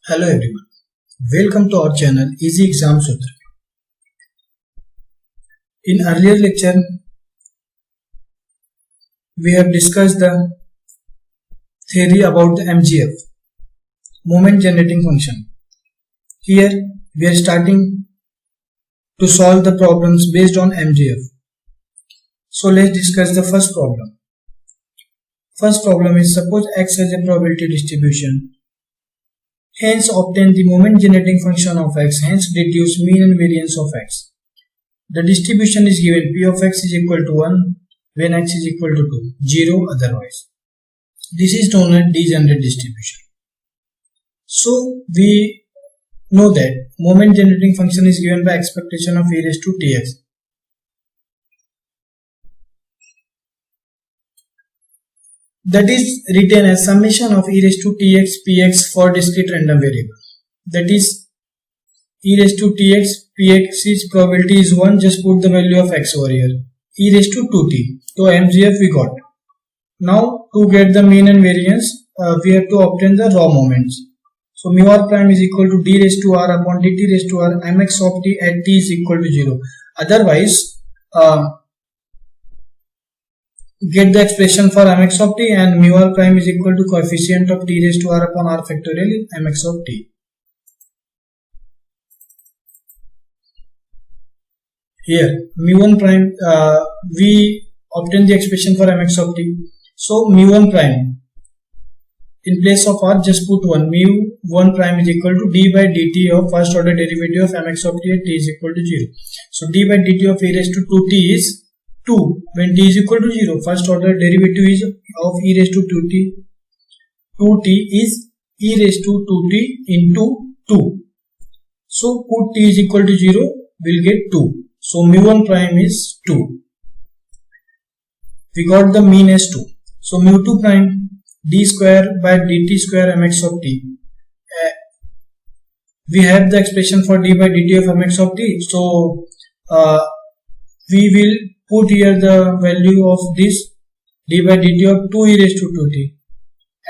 Hello everyone, welcome to our channel Easy Exam Sutra. In earlier lecture, we have discussed the theory about the MGF, moment generating function. Here we are starting to solve the problems based on MGF. So let's discuss the first problem. First problem is, suppose X has a probability distribution. Hence obtain the moment generating function of X, hence deduce mean and variance of X. The distribution is given P of X is equal to 1 when X is equal to 2, 0 otherwise. This is known as degenerate distribution. So we know that moment generating function is given by expectation of e raised to tx. That is written as summation of e raised to tx px for discrete random variable. That is e raised to tx px's probability is 1, just put the value of x over here. E raised to 2t. So MGF we got. Now to get the mean and variance, we have to obtain the raw moments. So mu r prime is equal to d raised to r upon dt raised to r mx of t at t is equal to 0. Otherwise, get the expression for mx of t, and mu r prime is equal to coefficient of t raised to r upon r factorial mx of t. Here mu1 prime, we obtain the expression for mx of t. So mu1 prime, in place of r just put 1. Mu1 prime is equal to d by dt of first order derivative of mx of t at t is equal to 0. So d by dt of e raised to 2t is 2 when t is equal to 0. First order derivative is of e raised to 2t is e raised to 2t into 2. So put t is equal to 0, we'll get 2. So mu1 prime is 2. We got the mean as 2. So mu2 prime, d square by dt square mx of t. We have the expression for d by dt of mx of t. So we will put here the value of this d by dt of 2 e raised to 2t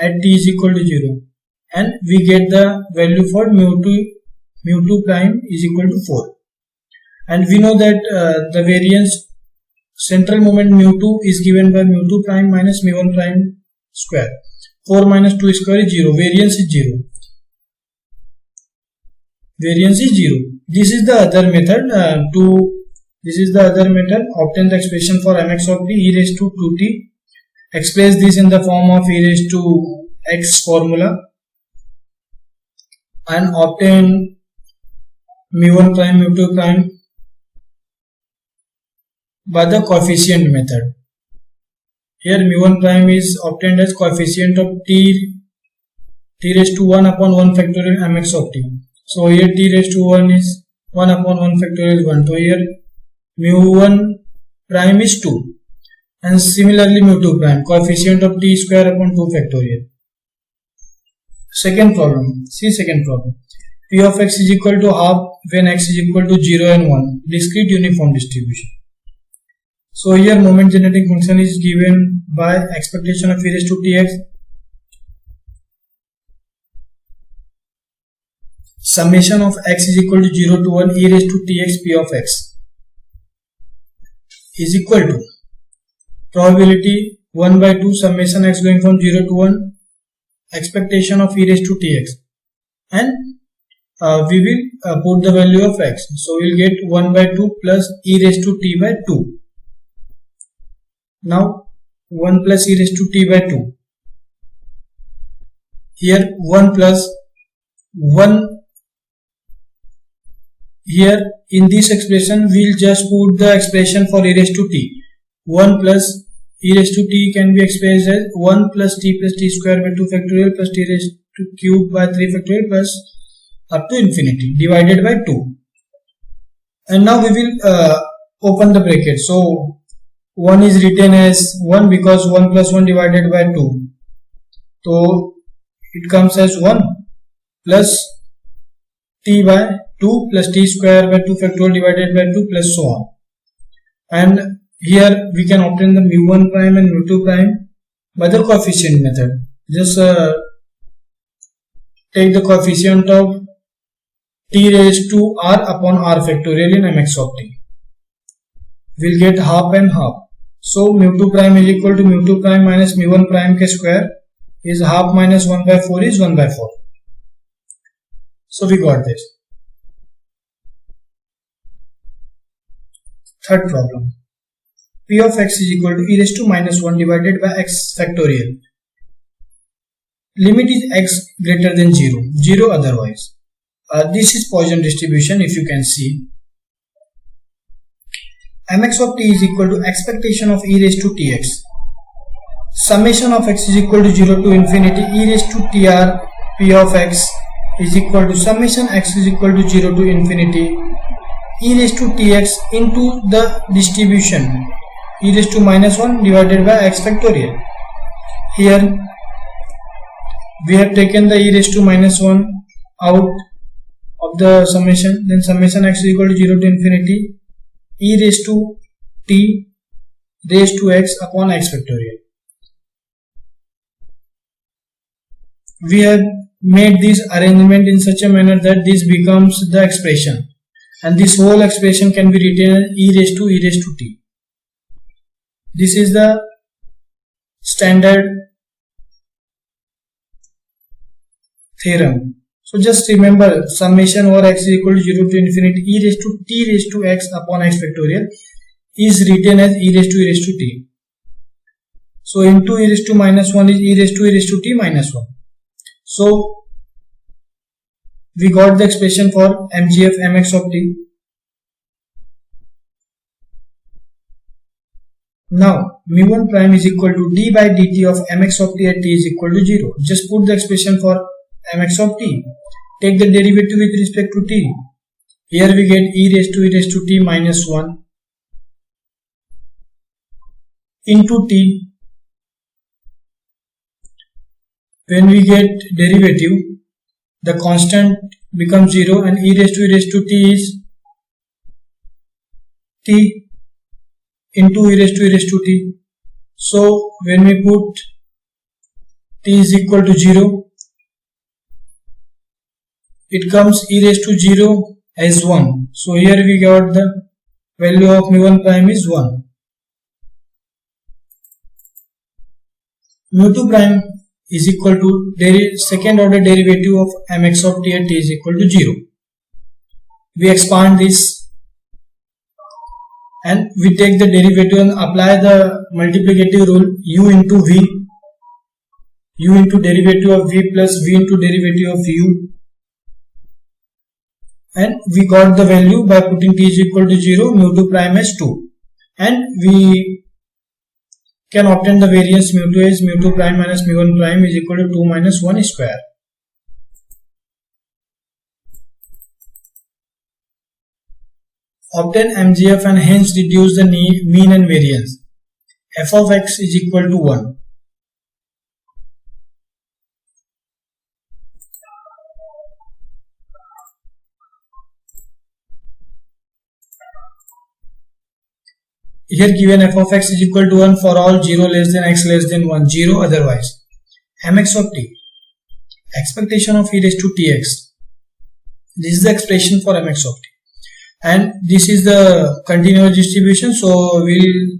at t is equal to 0, and we get the value for mu2 prime is equal to 4. And we know that the variance central moment mu2 is given by mu2 prime minus mu1 prime square. 4 minus 2 square is 0. Variance is 0. Variance is 0. This is the other method obtain the expression for mx of t e raised to 2t. Express this in the form of e raised to x formula and obtain mu1 prime mu2 prime by the coefficient method. Here mu1 prime is obtained as coefficient of t raised to 1 upon 1 factorial mx of t. So here t raised to 1 is 1 upon 1 factorial 1. So here mu1 prime is 2. And similarly mu2 prime, coefficient of t square upon 2 factorial. Second problem. See second problem. P of x is equal to half when x is equal to 0 and 1. Discrete uniform distribution. So here moment generating function is given by expectation of e raised to tx. Summation of x is equal to 0 to 1 e raised to tx p of x is equal to probability 1 by 2 summation x going from 0 to 1 expectation of e raised to tx, and we will put the value of x. So we will get 1 by 2 plus e raised to t by 2. Now 1 plus e raised to t by 2. Here 1 plus 1. Here in this expression we will just put the expression for e raised to t. 1 plus e raised to t can be expressed as 1 plus t square by 2 factorial plus t raised to cube by 3 factorial plus up to infinity divided by 2. And now we will open the bracket. So 1 is written as 1 because 1 plus 1 divided by 2. So it comes as 1 plus t by 2 plus t square by 2 factorial divided by 2 plus so on. And here we can obtain the mu1 prime and mu2 prime by the coefficient method. Just take the coefficient of t raised to r upon r factorial in mx of t. We'll get half and half. So mu2 prime is equal to mu2 prime minus mu1 prime के square is half minus 1 by 4 is 1 by 4. So we got this. Third problem. P of x is equal to e raised to minus 1 divided by x factorial. Limit is x greater than 0, 0 otherwise. This is Poisson distribution if you can see. Mx of t is equal to expectation of e raised to tx. Summation of x is equal to 0 to infinity e raised to tr p of x is equal to summation x is equal to 0 to infinity e raised to tx into the distribution e raised to minus 1 divided by x factorial. Here we have taken the e raised to minus 1 out of the summation, then summation x is equal to 0 to infinity e raised to t raised to x upon x factorial. We have made this arrangement in such a manner that this becomes the expression, and this whole expression can be written as e raised to t. This is the standard theorem. So just remember, summation over x is equal to 0 to infinity e raised to t raised to x upon x factorial is written as e raised to t. So into e raised to minus 1 is e raised to t minus 1. So we got the expression for MGF mx of t. Now mu1 prime is equal to d by dt of mx of t at t is equal to 0. Just put the expression for mx of t. Take the derivative with respect to t. Here we get e raised to t minus 1 into t. When we get derivative, the constant becomes 0 and e raised to t is t into e raised to t. So when we put t is equal to 0, it comes e raised to 0 as 1. So here we got the value of mu1 prime is 1. Mu2 prime is equal to second order derivative of mx of t at t is equal to 0. We expand this and we take the derivative and apply the multiplicative rule u into v, u into derivative of v plus v into derivative of u, and we got the value by putting t is equal to 0, mu2 prime as 2, and we can obtain the variance mu2 as mu2 prime minus mu1 prime is equal to 2 minus 1 square. Obtain MGF and hence reduce the mean and variance. F of x is equal to 1. Here given f of x is equal to 1 for all 0 less than x less than 1, 0 otherwise. Mx of t, expectation of e raised to tx. This is the expression for mx of t. And this is the continuous distribution, so we'll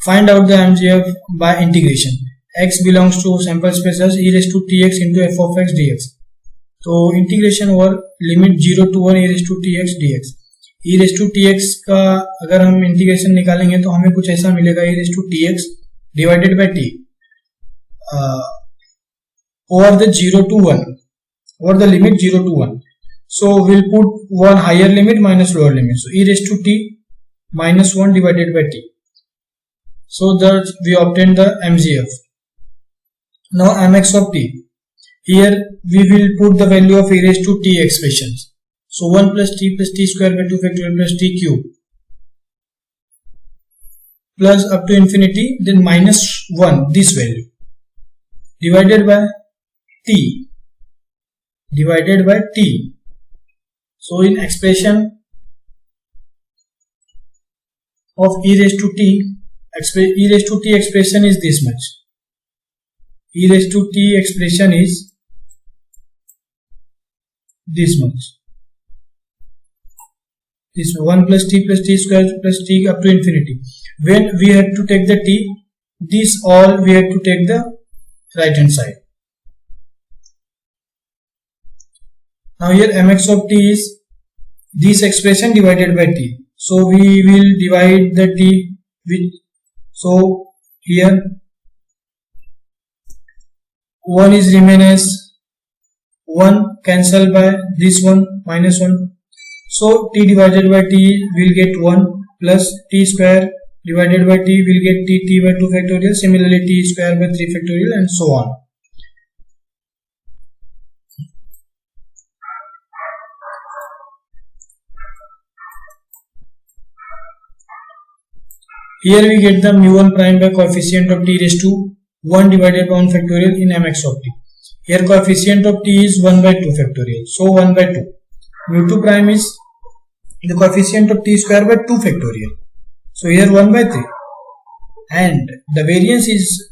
find out the MGF by integration. X belongs to sample space as e raised to tx into f of x dx. So integration over limit 0 to 1 e raised to tx dx. e raised to tx का अगर हम integration निकालेंगे तो हमें कुछ ऐसा मिलेगा e raised to tx divided by t over the 0 to 1 over the limit 0 to 1. So we'll put one higher limit minus lower limit. So e raised to t minus 1 divided by t. So that we obtain the MGF. Now mx of t. Here we will put the value of e raised to t expressions. So 1 plus t square by 2 factorial plus t cube plus up to infinity, then minus 1 this value divided by t. So in expression of e raised to t expression is this much. E raised to t expression is this much. This 1 plus t square plus t up to infinity. When we had to take the t, this all we had to take the right hand side. Now here mx of t is this expression divided by t. So we will divide the t with, so here 1 is remain as 1 cancel by this one minus 1. So t divided by t will get 1 plus t square divided by t will get t by 2 factorial. Similarly t square by 3 factorial and so on. Here we get the mu1 prime by coefficient of t raised to 1 divided by 1 factorial in mx of t. Here coefficient of t is 1 by 2 factorial. So 1 by 2. Mu2 prime is the coefficient of t square by 2 factorial. So here 1 by 3. And the variance is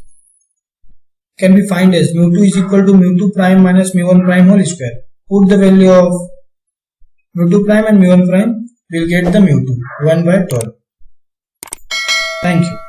can be found as mu2 is equal to mu2 prime minus mu1 prime whole square. Put the value of mu2 prime and mu1 prime, will get the mu2 1 by 12. Thank you.